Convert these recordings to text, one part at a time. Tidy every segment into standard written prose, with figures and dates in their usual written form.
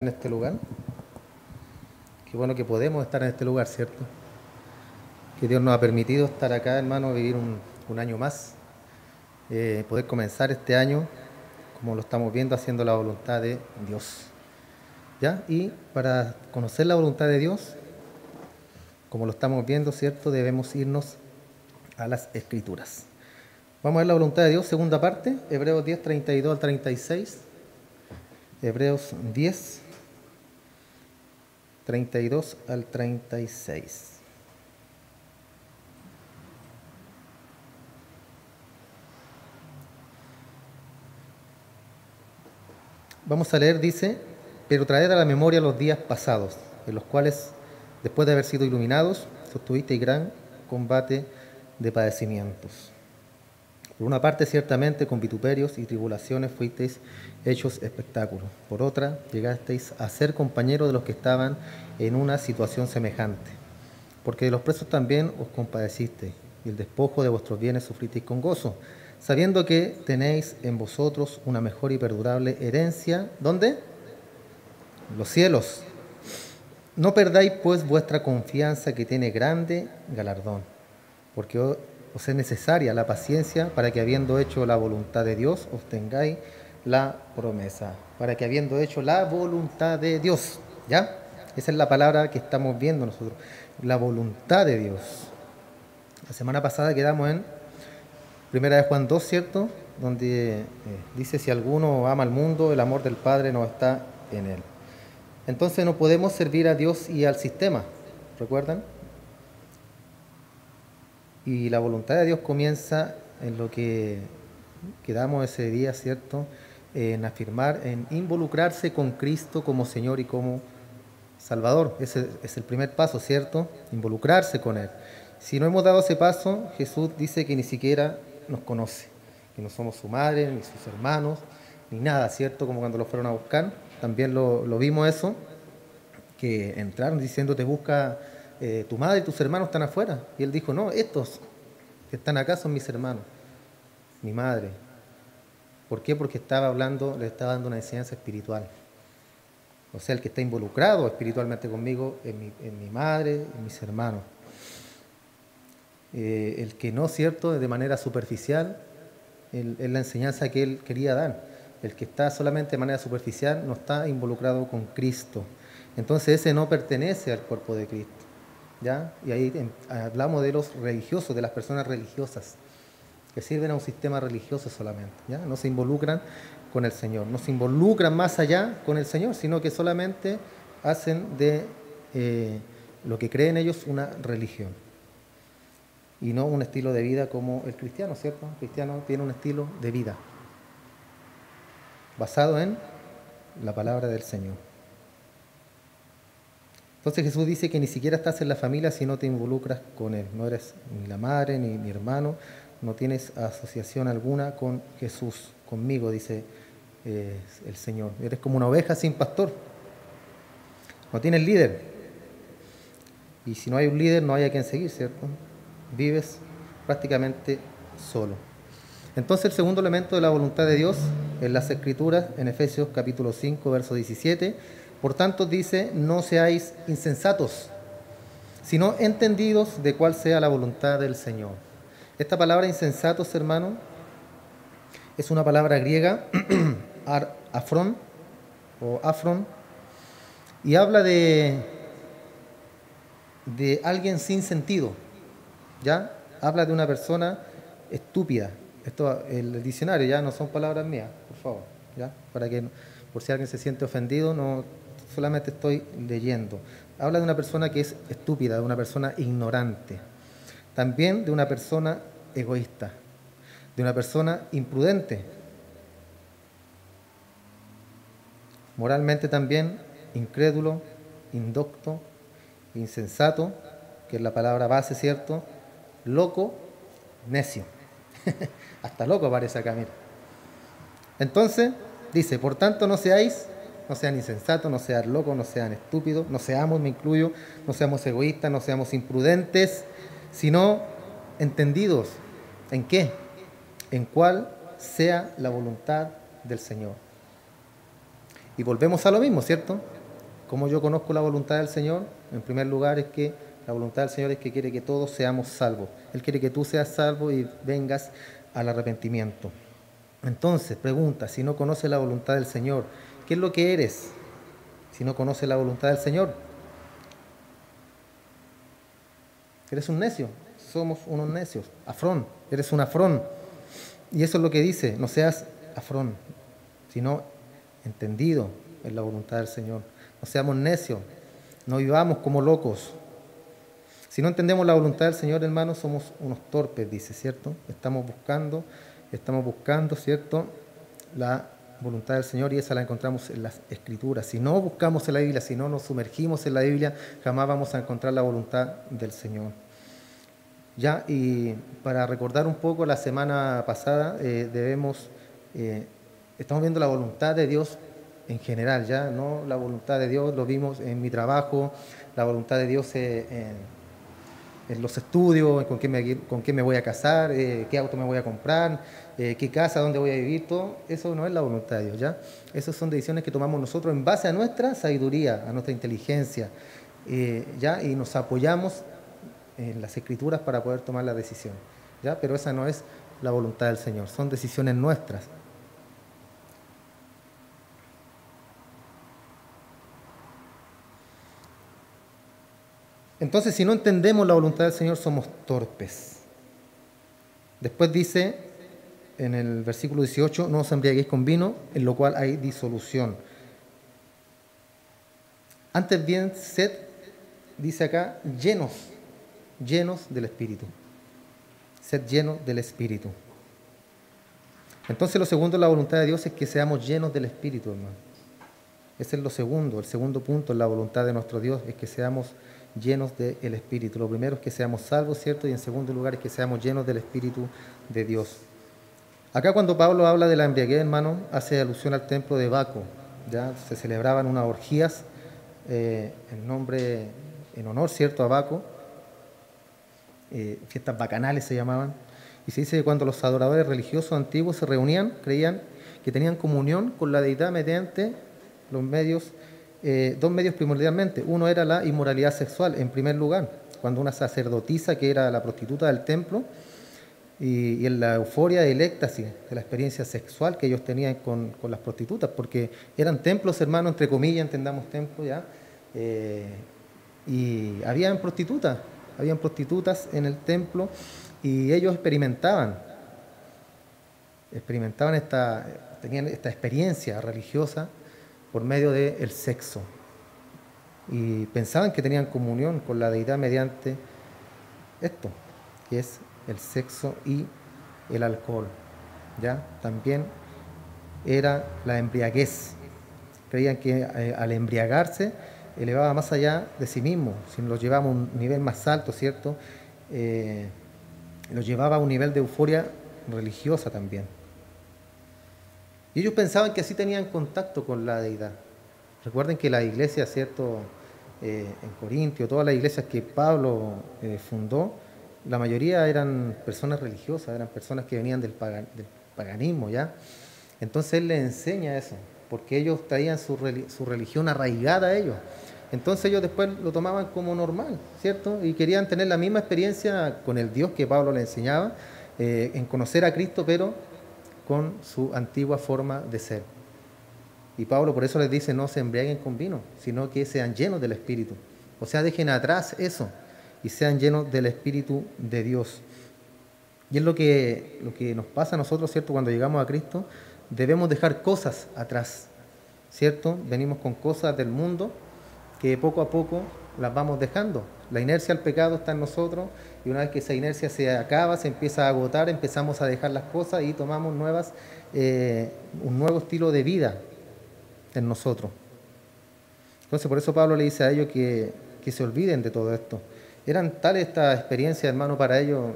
En este lugar. Qué bueno que podemos estar en este lugar, ¿cierto? Que Dios nos ha permitido estar acá, hermano, vivir un año más, poder comenzar este año, como lo estamos viendo, haciendo la voluntad de Dios. ¿Ya? Y para conocer la voluntad de Dios, como lo estamos viendo, ¿cierto? Debemos irnos a las Escrituras. Vamos a ver la voluntad de Dios, segunda parte, Hebreos 10, 32 al 36. Hebreos 10, 32 al 36. Vamos a leer, dice, pero traed a la memoria los días pasados, en los cuales, después de haber sido iluminados, sostuvisteis gran combate de padecimientos. Por una parte, ciertamente, con vituperios y tribulaciones fuisteis hechos espectáculos. Por otra, llegasteis a ser compañeros de los que estaban en una situación semejante. Porque de los presos también os compadecisteis, y el despojo de vuestros bienes sufristeis con gozo, sabiendo que tenéis en vosotros una mejor y perdurable herencia. ¿Dónde? Los cielos. No perdáis pues vuestra confianza, que tiene grande galardón, porque os es necesaria la paciencia, para que, habiendo hecho la voluntad de Dios, obtengáis la promesa. Para que, habiendo hecho la voluntad de Dios, ¿ya? Esa es la palabra que estamos viendo nosotros, la voluntad de Dios. La semana pasada quedamos en Primera de Juan 2, ¿cierto? Donde dice, si alguno ama al mundo, el amor del Padre no está en él. Entonces no podemos servir a Dios y al sistema, ¿recuerdan? Y la voluntad de Dios comienza en lo que quedamos ese día, ¿cierto? En afirmar, en involucrarse con Cristo como Señor y como Salvador. Ese es el primer paso, ¿cierto? Involucrarse con Él. Si no hemos dado ese paso, Jesús dice que ni siquiera nos conoce, que no somos su madre, ni sus hermanos, ni nada, ¿cierto? Como cuando lo fueron a buscar, también lo vimos eso, que entraron diciendo, te busca tu madre y tus hermanos están afuera. Y él dijo, no, estos que están acá son mis hermanos, mi madre. ¿Por qué? Porque estaba hablando, le estaba dando una enseñanza espiritual. O sea, el que está involucrado espiritualmente conmigo es mi madre, es mis hermanos. El que no, ¿cierto?, de manera superficial, es la enseñanza que él quería dar. El que está solamente de manera superficial no está involucrado con Cristo. Entonces ese no pertenece al cuerpo de Cristo. ¿Ya? Y ahí hablamos de los religiosos, de las personas religiosas, que sirven a un sistema religioso solamente. ¿Ya? No se involucran con el Señor, no se involucran más allá con el Señor, sino que solamente hacen de lo que creen ellos una religión y no un estilo de vida como el cristiano, ¿cierto? El cristiano tiene un estilo de vida basado en la palabra del Señor. Entonces Jesús dice que ni siquiera estás en la familia si no te involucras con Él. No eres ni la madre ni mi hermano, no tienes asociación alguna con Jesús, conmigo, dice el Señor. Eres como una oveja sin pastor, no tienes líder. Y si no hay un líder, no hay a quien seguir, ¿cierto? Vives prácticamente solo. Entonces el segundo elemento de la voluntad de Dios en las Escrituras, en Efesios capítulo 5, verso 17, por tanto dice, no seáis insensatos, sino entendidos de cuál sea la voluntad del Señor. Esta palabra insensatos, hermano, es una palabra griega, afrón, o afrón, y habla de alguien sin sentido, ¿ya? Habla de una persona estúpida. Esto, el diccionario, ya no son palabras mías, por favor, ¿ya? Para que, por si alguien se siente ofendido, no solamente estoy leyendo. Habla de una persona que es estúpida, de una persona ignorante. También de una persona egoísta, de una persona imprudente. Moralmente también incrédulo, indocto, insensato, que es la palabra base, ¿cierto? Loco, necio. Hasta loco aparece acá, mira. Entonces, dice, por tanto no sean insensatos, no sean locos, no sean estúpidos, no seamos, me incluyo, no seamos egoístas, no seamos imprudentes, sino entendidos. ¿En qué? En cuál sea la voluntad del Señor. Y volvemos a lo mismo, ¿cierto? Como yo conozco la voluntad del Señor, en primer lugar es que la voluntad del Señor es que quiere que todos seamos salvos. Él quiere que tú seas salvo y vengas al arrepentimiento. Entonces, pregunta, si no conoces la voluntad del Señor, ¿qué es lo que eres si no conoces la voluntad del Señor? Eres un necio, somos unos necios. Afrón, eres un afrón. Y eso es lo que dice, no seas afrón, sino entendido en la voluntad del Señor. No seamos necios, no vivamos como locos. Si no entendemos la voluntad del Señor, hermanos, somos unos torpes, dice, ¿cierto? Estamos buscando, ¿cierto? La voluntad del Señor y esa la encontramos en las Escrituras. Si no buscamos en la Biblia, si no nos sumergimos en la Biblia, jamás vamos a encontrar la voluntad del Señor. Ya, y para recordar un poco, la semana pasada estamos viendo la voluntad de Dios en general, ya, no la voluntad de Dios, lo vimos en mi trabajo, la voluntad de Dios en los estudios, con qué me voy a casar, qué auto me voy a comprar, qué casa, dónde voy a vivir, todo eso no es la voluntad de Dios, ¿ya? Esas son decisiones que tomamos nosotros en base a nuestra sabiduría, a nuestra inteligencia, ¿ya? Y nos apoyamos en las Escrituras para poder tomar la decisión, ¿ya? Pero esa no es la voluntad del Señor, son decisiones nuestras. Entonces, si no entendemos la voluntad del Señor, somos torpes. Después dice en el versículo 18, no os embriaguéis con vino, en lo cual hay disolución. Antes bien, sed, dice acá, llenos del Espíritu. Sed llenos del Espíritu. Entonces lo segundo en la voluntad de Dios es que seamos llenos del Espíritu, hermano. Ese es lo segundo, el segundo punto en la voluntad de nuestro Dios es que seamos llenos del Espíritu. Lo primero es que seamos salvos, ¿cierto? Y en segundo lugar es que seamos llenos del Espíritu de Dios. Acá cuando Pablo habla de la embriaguez, hermano, hace alusión al templo de Baco. Ya se celebraban unas orgías en honor, ¿cierto?, a Baco. Fiestas bacanales se llamaban. Y se dice que cuando los adoradores religiosos antiguos se reunían, creían que tenían comunión con la deidad mediante los medios, dos medios primordialmente. Uno era la inmoralidad sexual, en primer lugar, cuando una sacerdotisa, que era la prostituta del templo, y en la euforia y el éxtasis de la experiencia sexual que ellos tenían con las prostitutas, porque eran templos, hermanos, entre comillas, entendamos templos, ¿ya? Y habían prostitutas en el templo y ellos tenían esta experiencia religiosa por medio del sexo y pensaban que tenían comunión con la deidad mediante esto, que es el sexo y el alcohol, ¿ya? También era la embriaguez. Creían que al embriagarse elevaba más allá de sí mismo, si lo llevaba a un nivel más alto, ¿cierto? Lo llevaba a un nivel de euforia religiosa también. Y ellos pensaban que así tenían contacto con la deidad. Recuerden que la iglesia, ¿cierto? En Corintio, todas las iglesias que Pablo fundó, la mayoría eran personas religiosas, eran personas que venían del paganismo, ¿ya? Entonces él les enseña eso, porque ellos traían su religión arraigada a ellos. Entonces ellos después lo tomaban como normal, ¿cierto? Y querían tener la misma experiencia con el Dios que Pablo les enseñaba, en conocer a Cristo, pero con su antigua forma de ser. Y Pablo por eso les dice, no se embriaguen con vino, sino que sean llenos del Espíritu. O sea, dejen atrás eso y sean llenos del Espíritu de Dios. Y es lo que nos pasa a nosotros, ¿cierto? Cuando llegamos a Cristo, debemos dejar cosas atrás, ¿cierto? Venimos con cosas del mundo que poco a poco las vamos dejando. La inercia al pecado está en nosotros y una vez que esa inercia se acaba, se empieza a agotar, empezamos a dejar las cosas y tomamos un nuevo estilo de vida en nosotros. Entonces por eso Pablo le dice a ellos que se olviden de todo esto. Eran tales estas experiencias, hermano, para ellos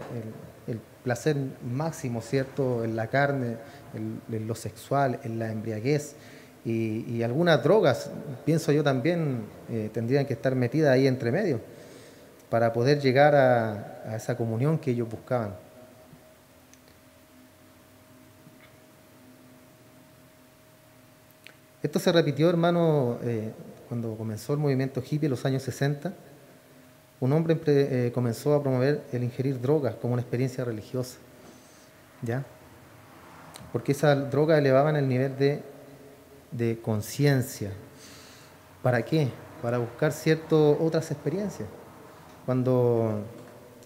el placer máximo, ¿cierto? En la carne, en lo sexual, en la embriaguez y algunas drogas, pienso yo también, tendrían que estar metidas ahí entre medio para poder llegar a esa comunión que ellos buscaban. Esto se repitió, hermano, cuando comenzó el movimiento hippie en los años 60. Un hombre comenzó a promover el ingerir drogas como una experiencia religiosa, ¿ya? Porque esas drogas elevaban el nivel de conciencia. ¿Para qué? Para buscar otras experiencias. Cuando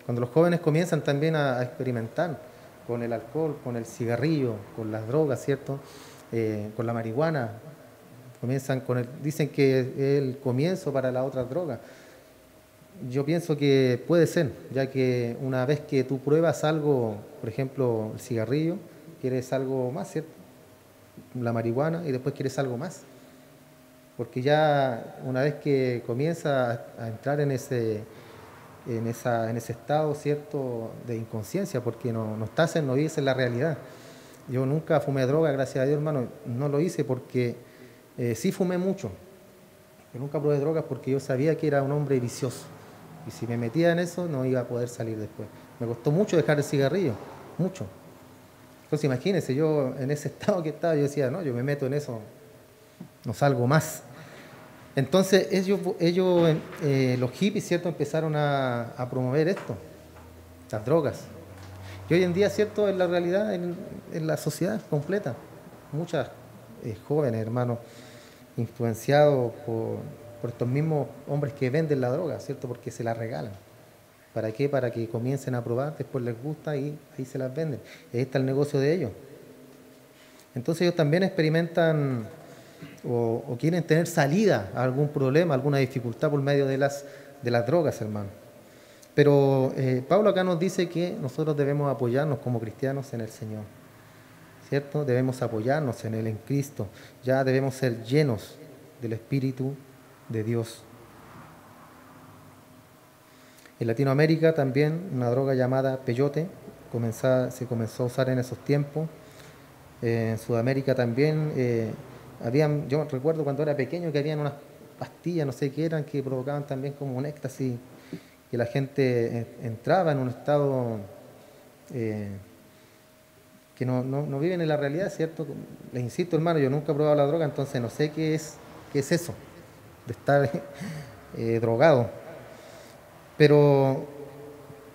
los jóvenes comienzan también a experimentar con el alcohol, con el cigarrillo, con las drogas, ¿cierto? Con la marihuana, dicen que es el comienzo para las otras drogas. Yo pienso que puede ser, ya que una vez que tú pruebas algo, por ejemplo, el cigarrillo, quieres algo más, ¿cierto? La marihuana, y después quieres algo más. Porque ya una vez que comienza a entrar en ese estado, ¿cierto?, de inconsciencia, porque no vives en la realidad. Yo nunca fumé droga, gracias a Dios, hermano, no lo hice porque sí fumé mucho. Yo nunca probé drogas porque yo sabía que era un hombre vicioso. Y si me metía en eso, no iba a poder salir después. Me costó mucho dejar el cigarrillo, mucho. Entonces imagínense, yo en ese estado que estaba, yo decía, no, yo me meto en eso, no salgo más. Entonces los hippies, ¿cierto?, empezaron a promover esto, las drogas. Y hoy en día, ¿cierto?, en la realidad, en la sociedad completa, muchas jóvenes, hermanos, influenciados por estos mismos hombres que venden la droga, ¿cierto?, porque se la regalan. ¿Para qué? Para que comiencen a probar, después les gusta y ahí se las venden. Ahí está el negocio de ellos. Entonces ellos también experimentan o quieren tener salida a algún problema, alguna dificultad por medio de las drogas, hermano. Pero Pablo acá nos dice que nosotros debemos apoyarnos como cristianos en el Señor, ¿cierto? Debemos apoyarnos en Él, en Cristo. Ya debemos ser llenos del Espíritu de Dios. En Latinoamérica también una droga llamada peyote se comenzó a usar en esos tiempos. En Sudamérica también yo recuerdo cuando era pequeño que habían unas pastillas, no sé qué eran, que provocaban también como un éxtasis, que la gente entraba en un estado que no viven en la realidad, ¿cierto? Les insisto, hermano, yo nunca he probado la droga, entonces no sé qué es eso, de estar drogado. Pero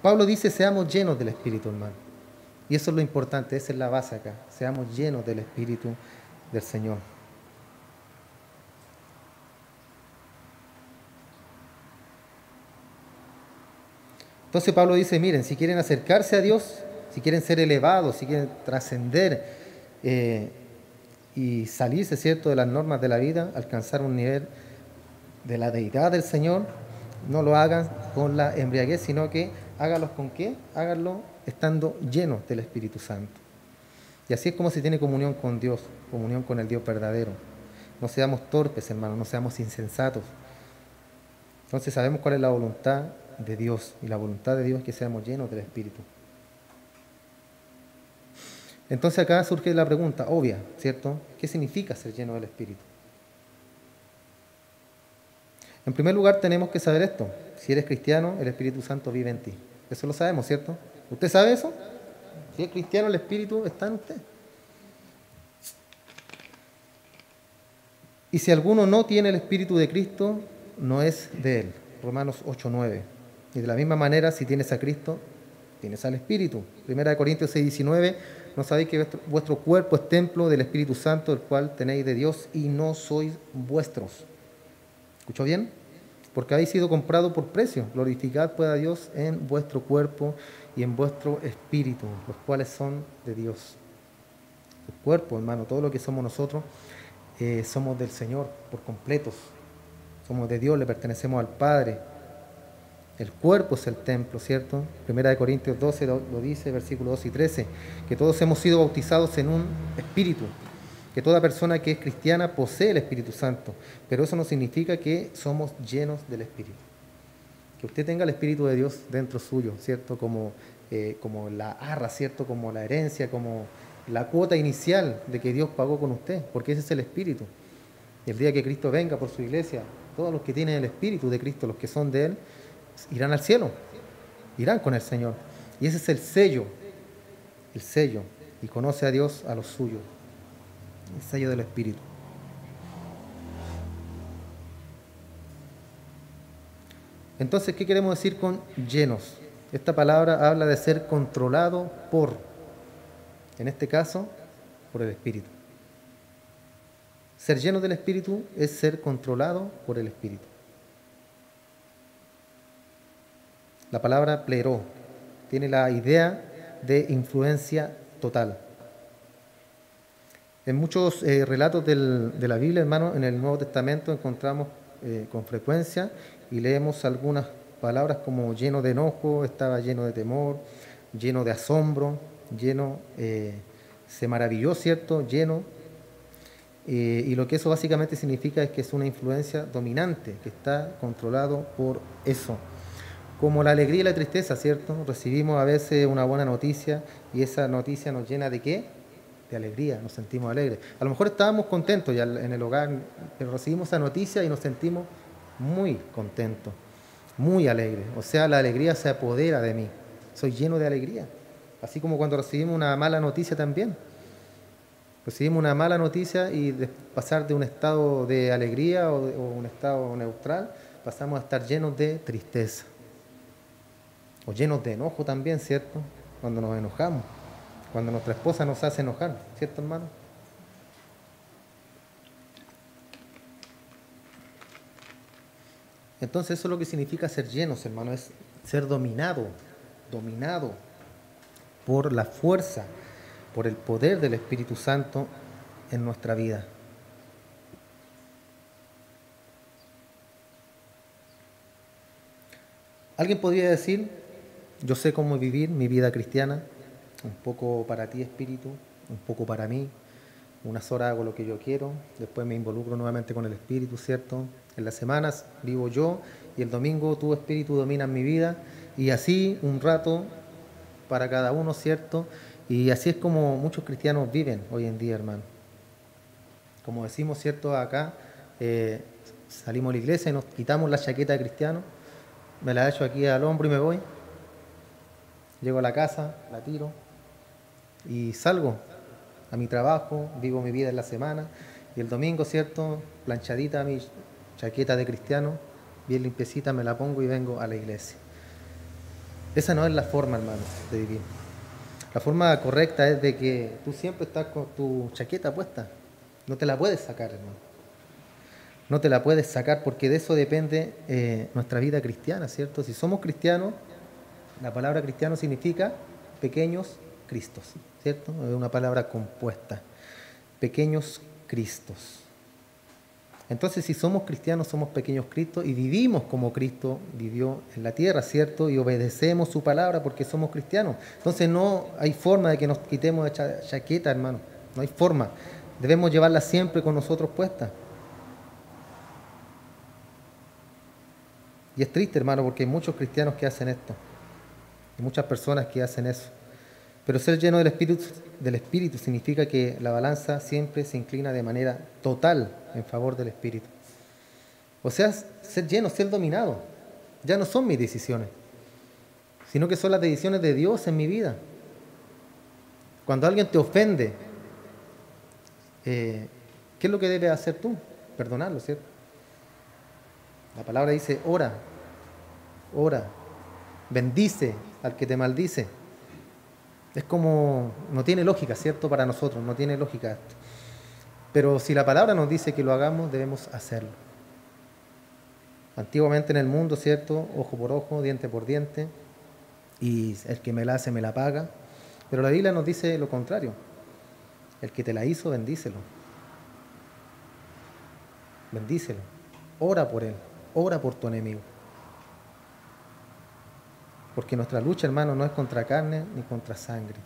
Pablo dice, seamos llenos del Espíritu, hermano. Y eso es lo importante, esa es la base acá. Seamos llenos del Espíritu del Señor. Entonces Pablo dice, miren, si quieren acercarse a Dios, si quieren ser elevados, si quieren trascender y salirse, ¿cierto?, de las normas de la vida, alcanzar un nivel de la deidad del Señor, no lo hagan con la embriaguez, sino que háganlo ¿con qué? Háganlo estando llenos del Espíritu Santo. Y así es como se tiene comunión con Dios, comunión con el Dios verdadero. No seamos torpes, hermanos, no seamos insensatos. Entonces sabemos cuál es la voluntad de Dios, y la voluntad de Dios es que seamos llenos del Espíritu. Entonces acá surge la pregunta obvia, ¿cierto? ¿Qué significa ser lleno del Espíritu? En primer lugar tenemos que saber esto. Si eres cristiano, el Espíritu Santo vive en ti. Eso lo sabemos, ¿cierto? ¿Usted sabe eso? Si es cristiano, el Espíritu está en usted. Y si alguno no tiene el Espíritu de Cristo, no es de él. Romanos 8:9. Y de la misma manera, si tienes a Cristo, tienes al Espíritu. 1 Corintios 6:19, ¿no sabéis que vuestro cuerpo es templo del Espíritu Santo, el cual tenéis de Dios y no sois vuestros? ¿Escuchó bien? Porque habéis sido comprado por precio. Glorificad pues a Dios en vuestro cuerpo y en vuestro espíritu, los cuales son de Dios. El cuerpo, hermano, todo lo que somos nosotros, somos del Señor por completos. Somos de Dios, le pertenecemos al Padre. El cuerpo es el templo, ¿cierto? 1 Corintios 12 lo dice, versículos 2 y 13, que todos hemos sido bautizados en un espíritu, que toda persona que es cristiana posee el Espíritu Santo, pero eso no significa que somos llenos del Espíritu. Que usted tenga el Espíritu de Dios dentro suyo, ¿cierto? Como la arra, ¿cierto? Como la herencia, como la cuota inicial de que Dios pagó con usted, porque ese es el Espíritu. Y el día que Cristo venga por su iglesia, todos los que tienen el Espíritu de Cristo, los que son de Él, irán al cielo, irán con el Señor. Y ese es el sello, y conoce a Dios a los suyos, el sello del Espíritu. Entonces, ¿qué queremos decir con llenos? Esta palabra habla de ser controlado por, en este caso, por el Espíritu. Ser lleno del Espíritu es ser controlado por el Espíritu. La palabra pleró tiene la idea de influencia total. En muchos relatos de la Biblia, hermano, en el Nuevo Testamento encontramos con frecuencia y leemos algunas palabras como lleno de enojo, estaba lleno de temor, lleno de asombro, lleno, se maravilló, ¿cierto? Lleno. Y lo que eso básicamente significa es que es una influencia dominante, que está controlado por eso. Como la alegría y la tristeza, ¿cierto? Recibimos a veces una buena noticia y esa noticia nos llena ¿de qué? De alegría, nos sentimos alegres. A lo mejor estábamos contentos ya en el hogar, pero recibimos esa noticia y nos sentimos muy contentos, muy alegres. O sea, la alegría se apodera de mí. Soy lleno de alegría. Así como cuando recibimos una mala noticia también. Recibimos una mala noticia y de pasar de un estado de alegría o un estado neutral, pasamos a estar llenos de tristeza. O llenos de enojo también, ¿cierto? Cuando nos enojamos, cuando nuestra esposa nos hace enojar, ¿cierto, hermano? Entonces eso es lo que significa ser llenos, hermano, es ser dominado por la fuerza, por el poder del Espíritu Santo en nuestra vida. Alguien podría decir, yo sé cómo vivir mi vida cristiana, un poco para ti, Espíritu, un poco para mí. Unas horas hago lo que yo quiero, después me involucro nuevamente con el Espíritu, ¿cierto? En las semanas vivo yo y el domingo tu Espíritu domina mi vida y así un rato para cada uno, ¿cierto? Y así es como muchos cristianos viven hoy en día, hermano. Como decimos, ¿cierto? Acá salimos a la iglesia y nos quitamos la chaqueta de cristiano, me la echo aquí al hombro y me voy. Llego a la casa, la tiro y salgo a mi trabajo, vivo mi vida en la semana y el domingo, ¿cierto? Planchadita mi chaqueta de cristiano, bien limpiecita, me la pongo y vengo a la iglesia. Esa no es la forma, hermano, de vivir. La forma correcta es de que tú siempre estás con tu chaqueta puesta. No te la puedes sacar, hermano. No te la puedes sacar porque de eso depende nuestra vida cristiana, ¿cierto? Si somos cristianos, la palabra cristiano significa pequeños Cristos, ¿cierto? Es una palabra compuesta. Pequeños Cristos. Entonces, si somos cristianos, somos pequeños Cristos y vivimos como Cristo vivió en la tierra, ¿cierto? Y obedecemos su palabra porque somos cristianos. Entonces, no hay forma de que nos quitemos de chaqueta, hermano. No hay forma. Debemos llevarla siempre con nosotros puesta. Y es triste, hermano, porque hay muchos cristianos que hacen esto. Hay muchas personas que hacen eso. Pero ser lleno del Espíritu significa que la balanza siempre se inclina de manera total en favor del Espíritu. O sea, ser lleno, ser dominado, ya no son mis decisiones, sino que son las decisiones de Dios en mi vida. Cuando alguien te ofende, ¿qué es lo que debes hacer tú? Perdonarlo, ¿cierto? La palabra dice, ora, bendice al que te maldice. Es como, no tiene lógica, ¿cierto? Para nosotros, no tiene lógica esto. Pero si la palabra nos dice que lo hagamos, debemos hacerlo. Antiguamente en el mundo, ¿cierto? Ojo por ojo, diente por diente, y el que me la hace, me la paga. Pero la Biblia nos dice lo contrario. El que te la hizo, bendícelo. Bendícelo. Ora por él, ora por tu enemigo. Porque nuestra lucha, hermano, no es contra carne ni contra sangre.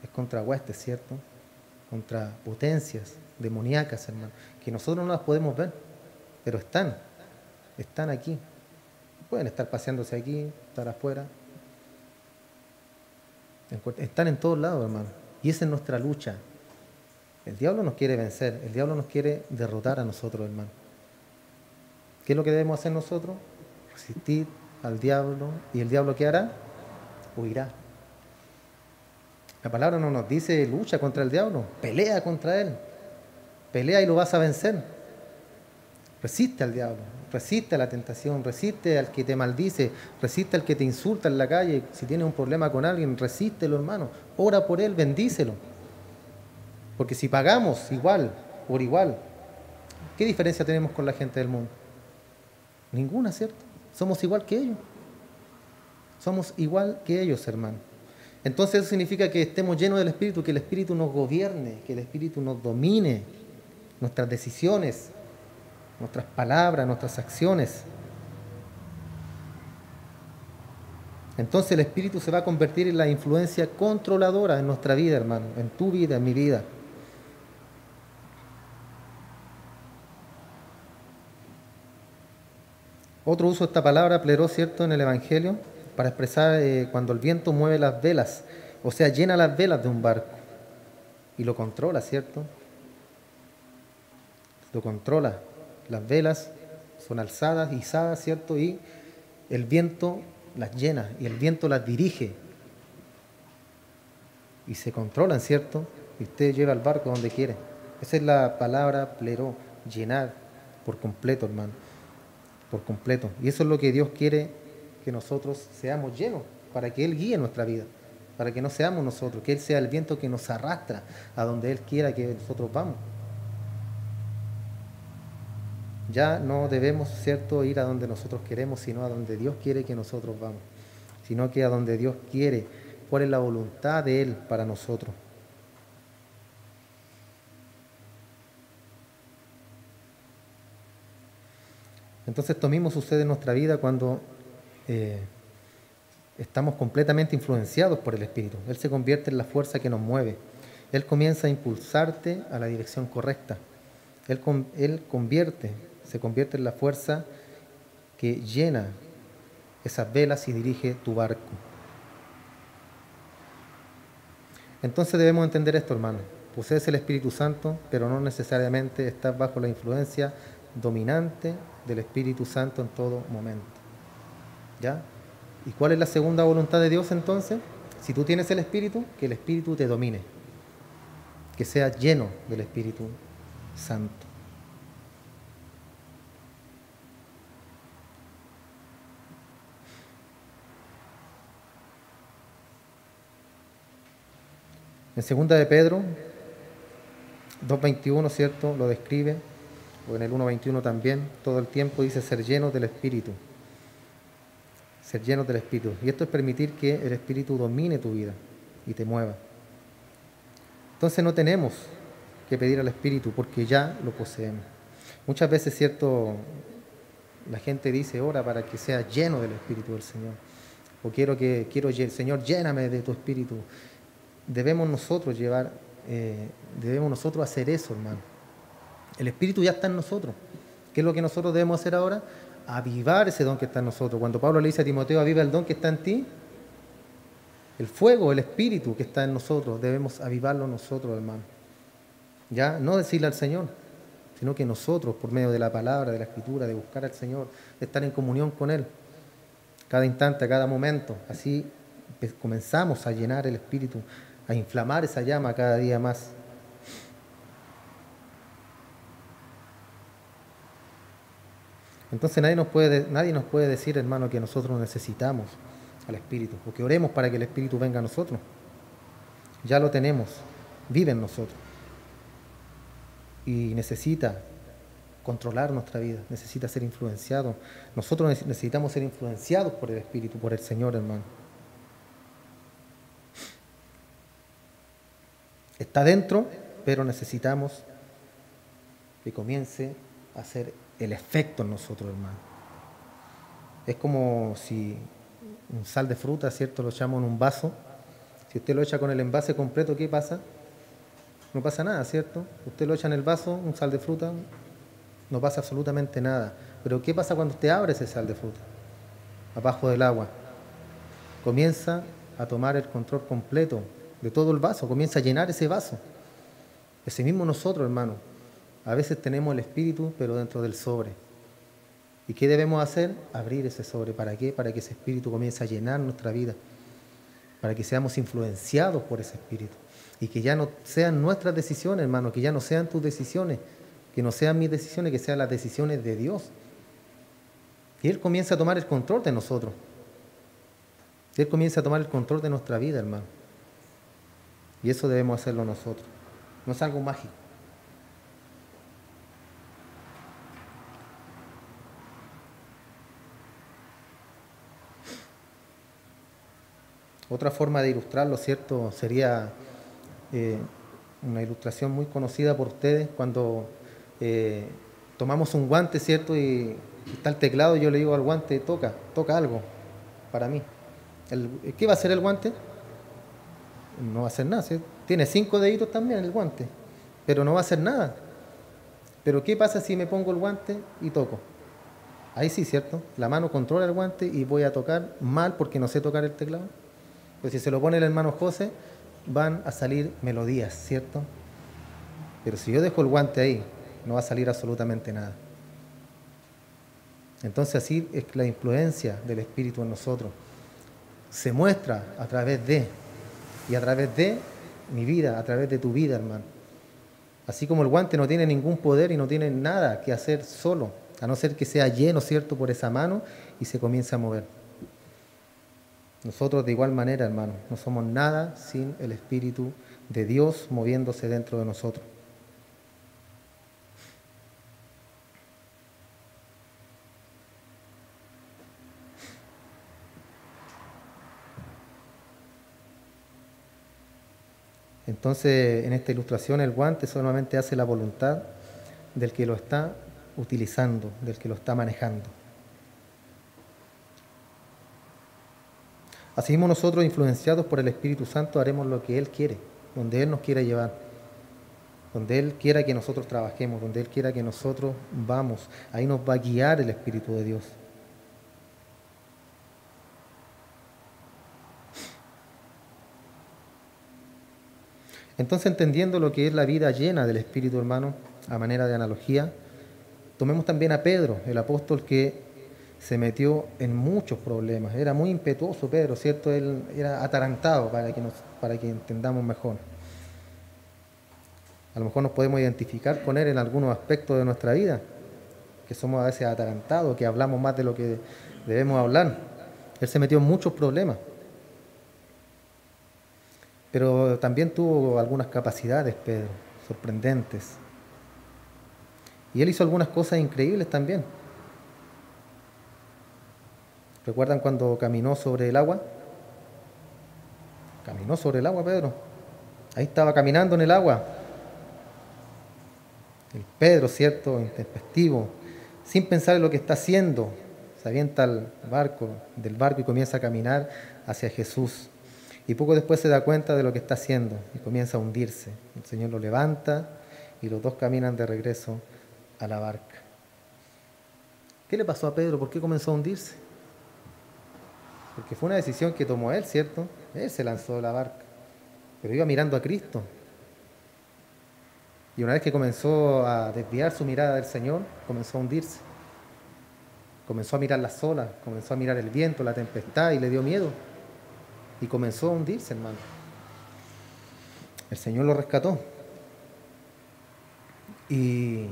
Es contra huestes, ¿cierto? Contra potencias demoníacas, hermano, que nosotros no las podemos ver, pero están aquí. Pueden estar paseándose aquí, estar afuera. Están en todos lados, hermano. Y esa es nuestra lucha. El diablo nos quiere vencer, el diablo nos quiere derrotar a nosotros, hermano. ¿Qué es lo que debemos hacer nosotros? Resistir al diablo. ¿Y el diablo qué hará? Huirá. La palabra no nos dice lucha contra el diablo, pelea contra él. Pelea y lo vas a vencer. Resiste al diablo, Resiste a la tentación, resiste al que te maldice, resiste al que te insulta en la calle. Si tienes un problema con alguien, resístelo, hermano. Ora por él, bendícelo. Porque si pagamos igual, por igual, ¿qué diferencia tenemos con la gente del mundo? Ninguna, ¿cierto? Somos igual que ellos. Somos igual que ellos, hermano. Entonces eso significa que estemos llenos del Espíritu, que el Espíritu nos gobierne, que el Espíritu nos domine, nuestras decisiones, nuestras palabras, nuestras acciones. Entonces el Espíritu se va a convertir en la influencia controladora en nuestra vida, hermano, en tu vida, en mi vida. Otro uso de esta palabra, pleró, ¿cierto?, en el Evangelio, para expresar cuando el viento mueve las velas, o sea, llena las velas de un barco y lo controla, ¿cierto? Lo controla. Las velas son alzadas, izadas, ¿cierto? Y el viento las llena y el viento las dirige y se controlan, ¿cierto? Y usted lleva el barco donde quiere. Esa es la palabra pleró, llenar por completo, hermano, por completo. Y eso es lo que Dios quiere, que nosotros seamos llenos, para que Él guíe nuestra vida, para que no seamos nosotros, que Él sea el viento que nos arrastra a donde Él quiera que nosotros vamos. Ya no debemos, ¿cierto?, ir a donde nosotros queremos, sino a donde Dios quiere que nosotros vamos, sino que a donde Dios quiere, cuál es la voluntad de Él para nosotros. Entonces esto mismo sucede en nuestra vida cuando estamos completamente influenciados por el Espíritu. Él se convierte en la fuerza que nos mueve. Él comienza a impulsarte a la dirección correcta. Él se convierte en la fuerza que llena esas velas y dirige tu barco. Entonces debemos entender esto, hermano. Posees el Espíritu Santo, pero no necesariamente estás bajo la influencia dominante del Espíritu Santo en todo momento. ¿Ya? ¿Y cuál es la segunda voluntad de Dios entonces? Si tú tienes el Espíritu, que el Espíritu te domine, que seas lleno del Espíritu Santo. En 2 de Pedro 2:21, ¿cierto?, lo describe, o en el 1:21 también, todo el tiempo dice ser llenos del Espíritu. Ser llenos del Espíritu. Y esto es permitir que el Espíritu domine tu vida y te mueva. Entonces no tenemos que pedir al Espíritu porque ya lo poseemos. Muchas veces, ¿cierto?, la gente dice, ora para que sea lleno del Espíritu del Señor. O Señor, lléname de tu Espíritu. Debemos nosotros hacer eso, hermano. El Espíritu ya está en nosotros. ¿Qué es lo que nosotros debemos hacer ahora? Avivar ese don que está en nosotros. Cuando Pablo le dice a Timoteo, aviva el don que está en ti, el fuego, el Espíritu que está en nosotros, debemos avivarlo nosotros, hermano. Ya, no decirle al Señor, sino que nosotros, por medio de la palabra, de la Escritura, de buscar al Señor, de estar en comunión con Él, cada instante, cada momento, así comenzamos a llenar el Espíritu, a inflamar esa llama cada día más. Entonces nadie nos puede decir, hermano, que nosotros necesitamos al Espíritu, o que oremos para que el Espíritu venga a nosotros. Ya lo tenemos, vive en nosotros. Y necesita controlar nuestra vida, necesita ser influenciado. Nosotros necesitamos ser influenciados por el Espíritu, por el Señor, hermano. Está dentro, pero necesitamos que comience a hacer el efecto en nosotros, hermano. Es como si un sal de fruta, ¿cierto?, lo echamos en un vaso. Si usted lo echa con el envase completo, ¿qué pasa? No pasa nada, ¿cierto? Usted lo echa en el vaso, un sal de fruta, no pasa absolutamente nada. Pero ¿qué pasa cuando usted abre ese sal de fruta? Abajo del agua. Comienza a tomar el control completo de todo el vaso, comienza a llenar ese vaso. Ese mismo nosotros, hermano. A veces tenemos el Espíritu, pero dentro del sobre. ¿Y qué debemos hacer? Abrir ese sobre. ¿Para qué? Para que ese Espíritu comience a llenar nuestra vida. Para que seamos influenciados por ese Espíritu. Y que ya no sean nuestras decisiones, hermano, que ya no sean tus decisiones, que no sean mis decisiones, que sean las decisiones de Dios. Y Él comienza a tomar el control de nosotros. Él comienza a tomar el control de nuestra vida, hermano. Y eso debemos hacerlo nosotros. No es algo mágico. Otra forma de ilustrarlo, ¿cierto? Sería una ilustración muy conocida por ustedes cuando tomamos un guante, ¿cierto? Y está el teclado y yo le digo al guante, toca algo para mí. ¿Qué va a hacer el guante? No va a hacer nada, ¿sí? Tiene 5 deditos también el guante, pero no va a hacer nada. Pero ¿qué pasa si me pongo el guante y toco? Ahí sí, ¿cierto? La mano controla el guante y voy a tocar mal porque no sé tocar el teclado. Pues si se lo pone el hermano José, van a salir melodías, ¿cierto? Pero si yo dejo el guante ahí, no va a salir absolutamente nada. Entonces así es la influencia del Espíritu en nosotros. Se muestra a través de, y a través de mi vida, a través de tu vida, hermano. Así como el guante no tiene ningún poder y no tiene nada que hacer solo, a no ser que sea lleno, ¿cierto?, por esa mano y se comience a mover. Nosotros de igual manera, hermano, no somos nada sin el Espíritu de Dios moviéndose dentro de nosotros. Entonces, en esta ilustración, el guante solamente hace la voluntad del que lo está utilizando, del que lo está manejando. Asimismo, nosotros, influenciados por el Espíritu Santo, haremos lo que Él quiere, donde Él nos quiera llevar, donde Él quiera que nosotros trabajemos, donde Él quiera que nosotros vamos. Ahí nos va a guiar el Espíritu de Dios. Entonces, entendiendo lo que es la vida llena del Espíritu, hermano, a manera de analogía, tomemos también a Pedro, el apóstol que se metió en muchos problemas. Era muy impetuoso Pedro, ¿cierto? Él era atarantado, para que entendamos mejor. A lo mejor nos podemos identificar con él en algunos aspectos de nuestra vida, que somos a veces atarantados, que hablamos más de lo que debemos hablar. Él se metió en muchos problemas. Pero también tuvo algunas capacidades, Pedro, sorprendentes. Y él hizo algunas cosas increíbles también. ¿Recuerdan cuando caminó sobre el agua? Caminó sobre el agua, Pedro. Ahí estaba caminando en el agua. El Pedro, ¿cierto? Intempestivo, sin pensar en lo que está haciendo. Se avienta del barco y comienza a caminar hacia Jesús. Y poco después se da cuenta de lo que está haciendo y comienza a hundirse. El Señor lo levanta y los dos caminan de regreso a la barca. ¿Qué le pasó a Pedro? ¿Por qué comenzó a hundirse? Porque fue una decisión que tomó él, ¿cierto? Él se lanzó de la barca, pero iba mirando a Cristo. Y una vez que comenzó a desviar su mirada del Señor, comenzó a hundirse. Comenzó a mirar las olas, comenzó a mirar el viento, la tempestad y le dio miedo. Y comenzó a hundirse, hermano. El Señor lo rescató. Y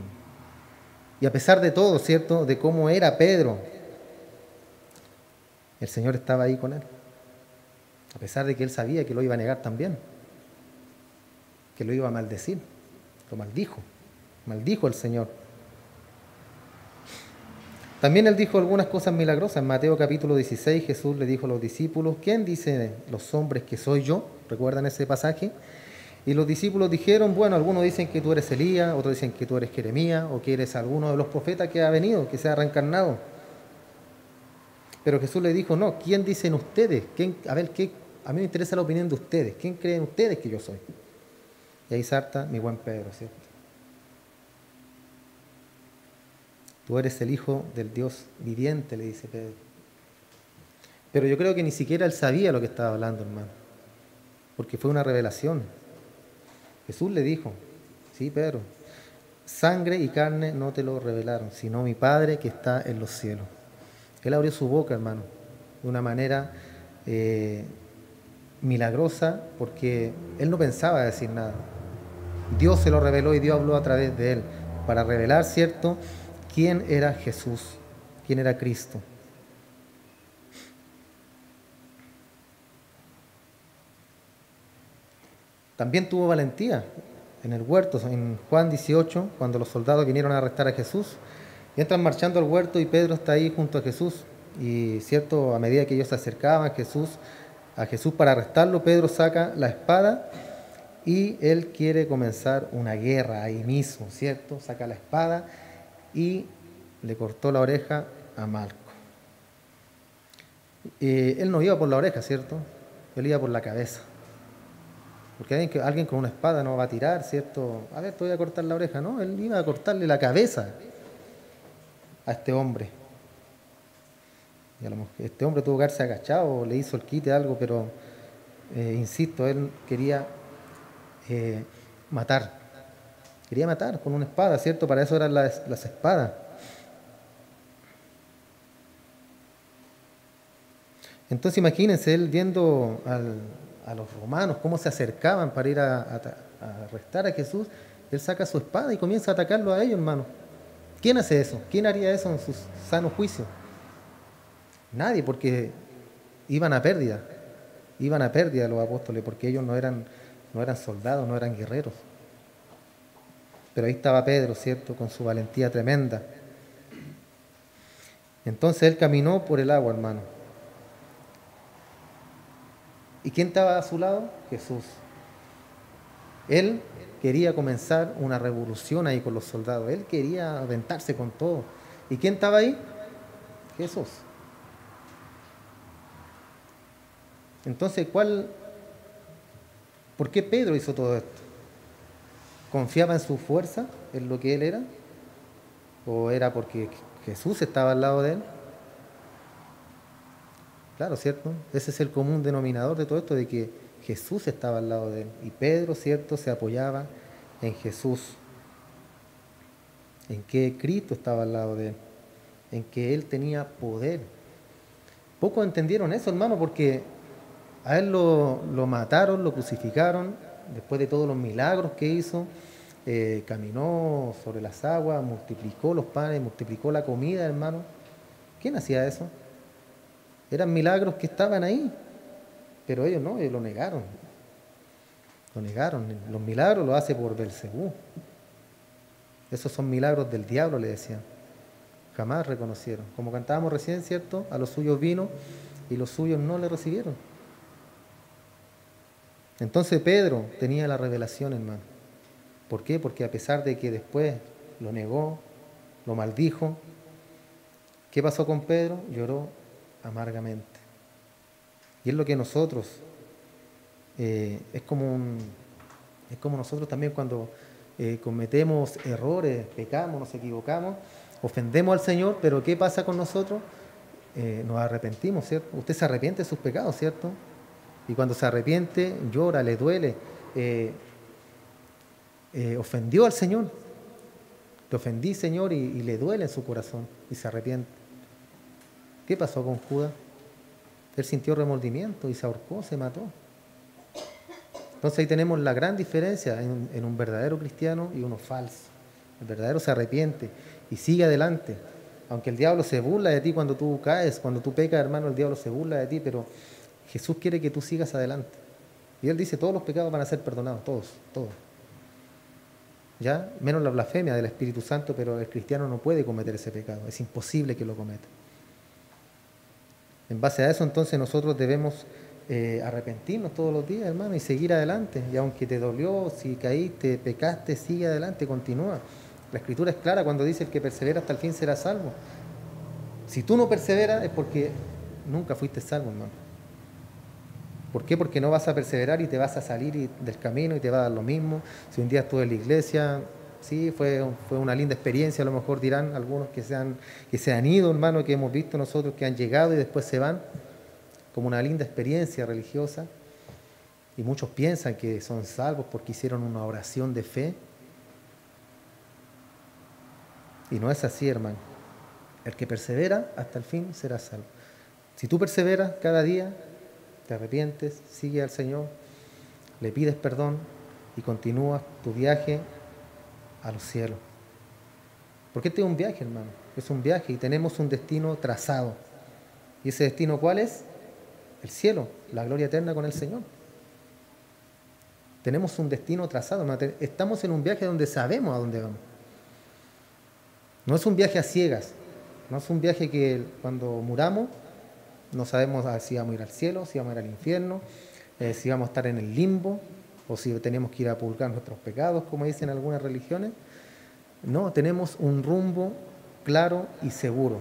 a pesar de todo, ¿cierto?, de cómo era Pedro, el Señor estaba ahí con él. A pesar de que él sabía que lo iba a negar también, que lo iba a maldecir. Lo maldijo el Señor. También él dijo algunas cosas milagrosas. En Mateo capítulo 16 Jesús le dijo a los discípulos, ¿quién dicen los hombres que soy yo? ¿Recuerdan ese pasaje? Y los discípulos dijeron, bueno, algunos dicen que tú eres Elías, otros dicen que tú eres Jeremías, o que eres alguno de los profetas que ha venido, que se ha reencarnado. Pero Jesús le dijo, no, ¿quién dicen ustedes? A mí me interesa la opinión de ustedes. ¿Quién creen ustedes que yo soy? Y ahí salta mi buen Pedro, ¿cierto? Tú eres el Hijo del Dios viviente, le dice Pedro. Pero yo creo que ni siquiera él sabía lo que estaba hablando, hermano, porque fue una revelación. Jesús le dijo, sí, Pedro, sangre y carne no te lo revelaron, sino mi Padre que está en los cielos. Él abrió su boca, hermano, de una manera milagrosa, porque él no pensaba decir nada. Dios se lo reveló y Dios habló a través de él, para revelar, ¿cierto?, quién era Jesús. quién era Cristo. También tuvo valentía en el huerto, en Juan 18, cuando los soldados vinieron a arrestar a Jesús, y entran marchando al huerto y Pedro está ahí junto a Jesús. Y cierto, a medida que ellos se acercaban a Jesús para arrestarlo, Pedro saca la espada y él quiere comenzar una guerra ahí mismo, ¿cierto? Saca la espada y le cortó la oreja a Malco. Él no iba por la oreja, ¿cierto? Él iba por la cabeza. Porque alguien con una espada no va a tirar, ¿cierto? A ver, te voy a cortar la oreja. No, él iba a cortarle la cabeza a este hombre. Y a lo mejor este hombre tuvo que haberse agachado, le hizo el quite, algo, pero insisto, él quería matar. Quería matar con una espada, ¿cierto? Para eso eran las espadas. Entonces imagínense él viendo a los romanos cómo se acercaban para ir a arrestar a Jesús. Él saca su espada y comienza a atacarlo a ellos, hermano. ¿Quién hace eso? ¿Quién haría eso en su sano juicio? Nadie, porque iban a pérdida los apóstoles, porque ellos no eran soldados, no eran guerreros. Pero ahí estaba Pedro, ¿cierto? Con su valentía tremenda. Entonces él caminó por el agua, hermano. ¿Y quién estaba a su lado? Jesús. Él quería comenzar una revolución ahí con los soldados. Él quería aventarse con todo. ¿Y quién estaba ahí? Jesús. Entonces, ¿por qué Pedro hizo todo esto? ¿Confiaba en su fuerza, en lo que él era? ¿O era porque Jesús estaba al lado de él? Claro, ¿cierto? Ese es el común denominador de todo esto, de que Jesús estaba al lado de él. Y Pedro, ¿cierto?, se apoyaba en Jesús, en que Cristo estaba al lado de él, en que él tenía poder. Pocos entendieron eso, hermano, porque a él lo mataron, lo crucificaron, después de todos los milagros que hizo, caminó sobre las aguas, multiplicó los panes, multiplicó la comida, hermano. ¿Quién hacía eso? Eran milagros que estaban ahí, pero ellos no, ellos lo negaron. Lo negaron. Los milagros los hace por Belcebú. Esos son milagros del diablo, le decían. Jamás reconocieron. Como cantábamos recién, ¿cierto? A los suyos vino y los suyos no le recibieron. Entonces Pedro tenía la revelación, hermano. ¿Por qué? Porque a pesar de que después lo negó, lo maldijo, ¿qué pasó con Pedro? Lloró amargamente. Y es lo que nosotros, es como nosotros también cuando cometemos errores, pecamos, nos equivocamos, ofendemos al Señor, pero ¿qué pasa con nosotros? Nos arrepentimos, ¿cierto? Usted se arrepiente de sus pecados, ¿cierto? Y cuando se arrepiente, llora, le duele. Ofendió al Señor. Te ofendí, Señor, y le duele en su corazón y se arrepiente. ¿Qué pasó con Judas? Él sintió remordimiento y se ahorcó, se mató. Entonces ahí tenemos la gran diferencia en un verdadero cristiano y uno falso. El verdadero se arrepiente y sigue adelante. Aunque el diablo se burla de ti cuando tú caes, cuando tú pecas, hermano, el diablo se burla de ti, pero Jesús quiere que tú sigas adelante. Y Él dice, todos los pecados van a ser perdonados, todos. ¿Ya? Menos la blasfemia del Espíritu Santo, pero el cristiano no puede cometer ese pecado, es imposible que lo cometa. En base a eso, entonces, nosotros debemos arrepentirnos todos los días, hermano, y seguir adelante. Y aunque te dolió, si caíste, pecaste, sigue adelante, continúa. La Escritura es clara cuando dice, el que persevera hasta el fin será salvo. Si tú no perseveras es porque nunca fuiste salvo, hermano. ¿Por qué? Porque no vas a perseverar y te vas a salir del camino y te va a dar lo mismo. Si un día estuve en la iglesia, sí, fue una linda experiencia, a lo mejor dirán algunos que se han ido, hermano, que hemos visto nosotros que han llegado y después se van, como una linda experiencia religiosa. Y muchos piensan que son salvos porque hicieron una oración de fe. Y no es así, hermano. El que persevera hasta el fin será salvo. Si tú perseveras cada día, te arrepientes, sigue al Señor, le pides perdón y continúas tu viaje a los cielos. Porque este es un viaje, hermano. Es un viaje y tenemos un destino trazado. ¿Y ese destino cuál es? El cielo, la gloria eterna con el Señor. Tenemos un destino trazado, hermano. Estamos en un viaje donde sabemos a dónde vamos. No es un viaje a ciegas. No es un viaje que cuando muramos no sabemos si vamos a ir al cielo, si vamos a ir al infierno, si vamos a estar en el limbo o si tenemos que ir a purgar nuestros pecados, como dicen algunas religiones. No, tenemos un rumbo claro y seguro.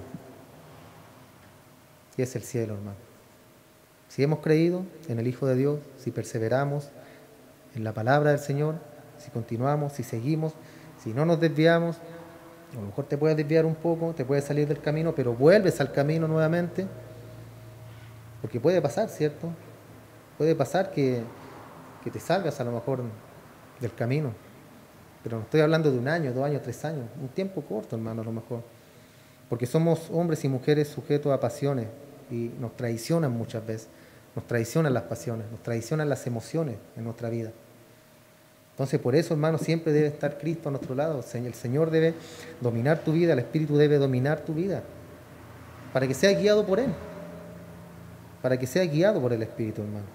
Y es el cielo, hermano. Si hemos creído en el Hijo de Dios, si perseveramos en la palabra del Señor, si continuamos, si seguimos, si no nos desviamos, a lo mejor te puedes desviar un poco, te puedes salir del camino, pero vuelves al camino nuevamente, porque puede pasar, ¿cierto? Puede pasar que te salgas a lo mejor del camino, pero no estoy hablando de 1 año, 2 años, 3 años, un tiempo corto, hermano, a lo mejor, porque somos hombres y mujeres sujetos a pasiones y nos traicionan muchas veces, nos traicionan las pasiones, nos traicionan las emociones en nuestra vida. Entonces, por eso, hermano, siempre debe estar Cristo a nuestro lado. El Señor debe dominar tu vida, el Espíritu debe dominar tu vida, para que sea guiado por Él, para que sea guiado por el Espíritu, hermano.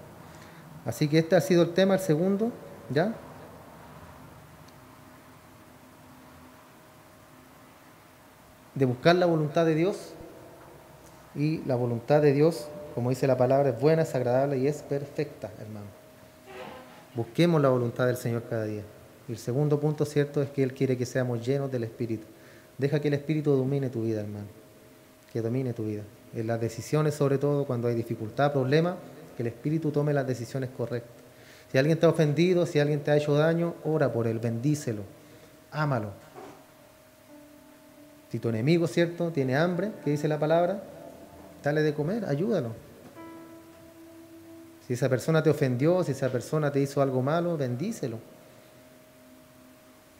Así que este ha sido el tema, el segundo, ¿ya? De buscar la voluntad de Dios, y la voluntad de Dios, como dice la palabra, es buena, es agradable y es perfecta, hermano. Busquemos la voluntad del Señor cada día. Y el segundo punto, cierto, es que Él quiere que seamos llenos del Espíritu. Deja que el Espíritu domine tu vida, hermano. Que domine tu vida. En las decisiones, sobre todo, cuando hay dificultad, problema, que el Espíritu tome las decisiones correctas. Si alguien te ha ofendido, si alguien te ha hecho daño, ora por él, bendícelo, ámalo. Si tu enemigo, cierto, tiene hambre, ¿qué dice la palabra? Dale de comer, ayúdalo. Si esa persona te ofendió, si esa persona te hizo algo malo, bendícelo.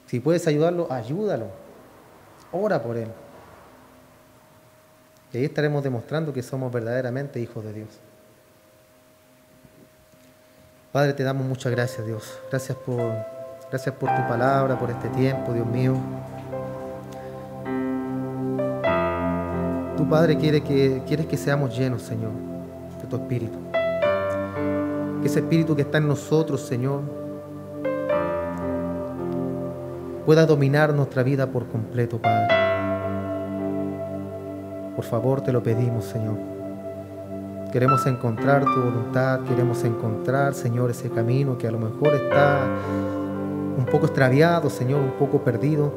Si puedes ayudarlo, ayúdalo. Ora por él. Y ahí estaremos demostrando que somos verdaderamente hijos de Dios. Padre, te damos muchas gracias, Dios. Gracias por tu palabra, por este tiempo, Dios mío. Tu Padre quieres que seamos llenos, Señor, de tu Espíritu. Que ese Espíritu que está en nosotros, Señor, pueda dominar nuestra vida por completo, Padre. Por favor, te lo pedimos, Señor. Queremos encontrar tu voluntad, queremos encontrar, Señor, ese camino que a lo mejor está un poco extraviado, Señor, un poco perdido.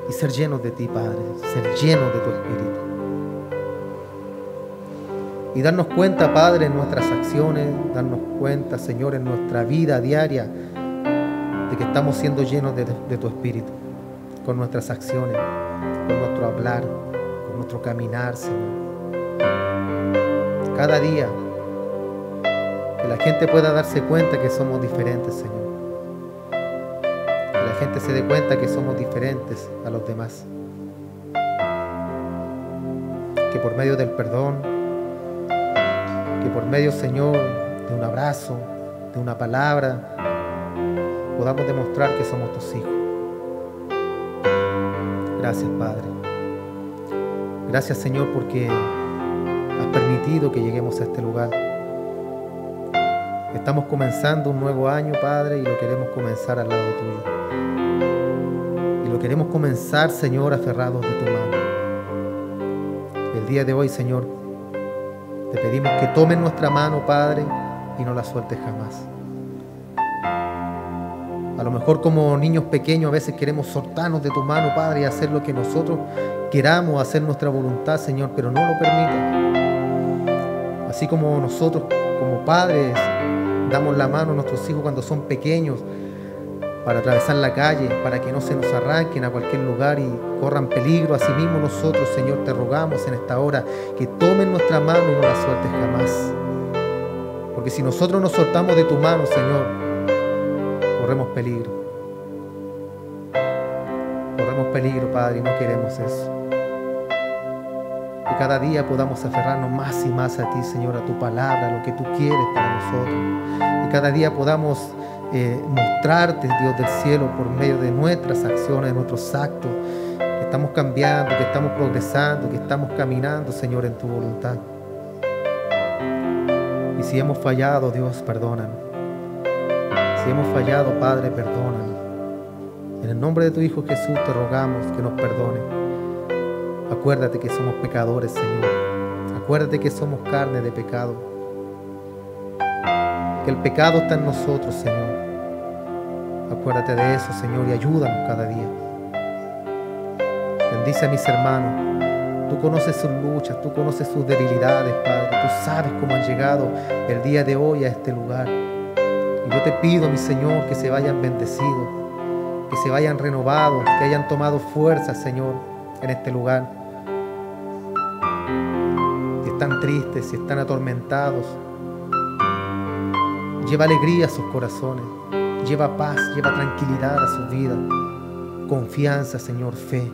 Y ser llenos de ti, Padre, ser llenos de tu Espíritu. Y darnos cuenta, Padre, en nuestras acciones, darnos cuenta, Señor, en nuestra vida diaria, de que estamos siendo llenos de tu Espíritu, con nuestras acciones, con nuestro hablar, con nuestro caminar, Señor. Cada día, que la gente pueda darse cuenta que somos diferentes, Señor. Que la gente se dé cuenta que somos diferentes a los demás. Que por medio del perdón, que por medio, Señor, de un abrazo, de una palabra, podamos demostrar que somos tus hijos. Gracias, Padre. Gracias, Señor, porque has permitido que lleguemos a este lugar. Estamos comenzando un nuevo año, Padre, y lo queremos comenzar al lado tuyo. Y lo queremos comenzar, Señor, aferrados de tu mano. El día de hoy, Señor, te pedimos que tomes nuestra mano, Padre, y no la sueltes jamás. A lo mejor como niños pequeños a veces queremos soltarnos de tu mano, Padre, y hacer lo que nosotros queramos, hacer nuestra voluntad, Señor, pero no lo permitas. Así como nosotros, como padres, damos la mano a nuestros hijos cuando son pequeños para atravesar la calle, para que no se nos arranquen a cualquier lugar y corran peligro. Asimismo nosotros, Señor, te rogamos en esta hora que tomen nuestra mano y no la sueltes jamás. Porque si nosotros nos soltamos de tu mano, Señor, corremos peligro. Corremos peligro, Padre, y no queremos eso. Que cada día podamos aferrarnos más y más a ti, Señor, a tu palabra, a lo que tú quieres para nosotros. Y cada día podamos mostrarte, Dios del cielo, por medio de nuestras acciones, de nuestros actos, que estamos cambiando, que estamos progresando, que estamos caminando, Señor, en tu voluntad. Y si hemos fallado, Dios, perdónanos. Si hemos fallado, Padre, perdónanos. En el nombre de tu Hijo Jesús te rogamos que nos perdone. Acuérdate que somos pecadores, Señor. Acuérdate que somos carne de pecado. Que el pecado está en nosotros, Señor. Acuérdate de eso, Señor, y ayúdanos cada día. Bendice a mis hermanos. Tú conoces sus luchas, tú conoces sus debilidades, Padre. Tú sabes cómo han llegado el día de hoy a este lugar. Y yo te pido, mi Señor, que se vayan bendecidos, que se vayan renovados, que hayan tomado fuerza, Señor, en este lugar. Si están tristes, si están atormentados, lleva alegría a sus corazones, lleva paz, lleva tranquilidad a sus vidas, confianza, Señor, fe.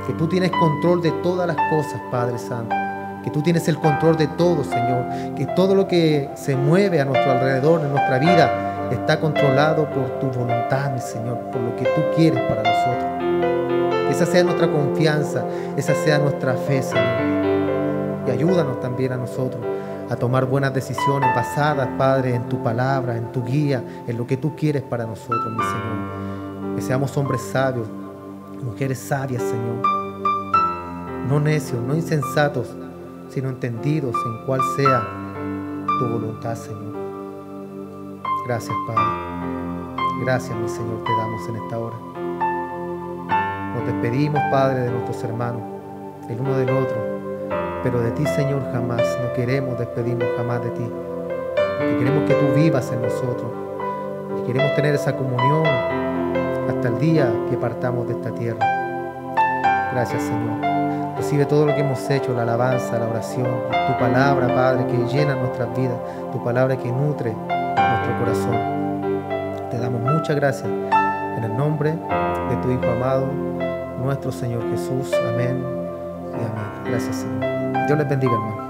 Que tú tienes control de todas las cosas, Padre Santo. Que tú tienes el control de todo, Señor. Que todo lo que se mueve a nuestro alrededor, en nuestra vida, está controlado por tu voluntad, mi Señor, por lo que tú quieres para nosotros. Que esa sea nuestra confianza, esa sea nuestra fe, Señor. Y ayúdanos también a nosotros a tomar buenas decisiones basadas, Padre, en tu palabra, en tu guía, en lo que tú quieres para nosotros, mi Señor. Que seamos hombres sabios, mujeres sabias, Señor. No necios, no insensatos, sino entendidos en cuál sea tu voluntad, Señor. Gracias, Padre. Gracias, mi Señor, te damos en esta hora. Nos despedimos, Padre, de nuestros hermanos, el uno del otro, pero de ti, Señor, jamás. No queremos despedirnos jamás de ti, porque queremos que tú vivas en nosotros y queremos tener esa comunión hasta el día que partamos de esta tierra. Gracias, Señor. Recibe todo lo que hemos hecho, la alabanza, la oración, tu palabra, Padre, que llena nuestras vidas, tu palabra que nutre nuestro corazón. Te damos muchas gracias en el nombre de tu Hijo amado, nuestro Señor Jesús. Amén y amén. Gracias, Señor. Dios les bendiga, hermano.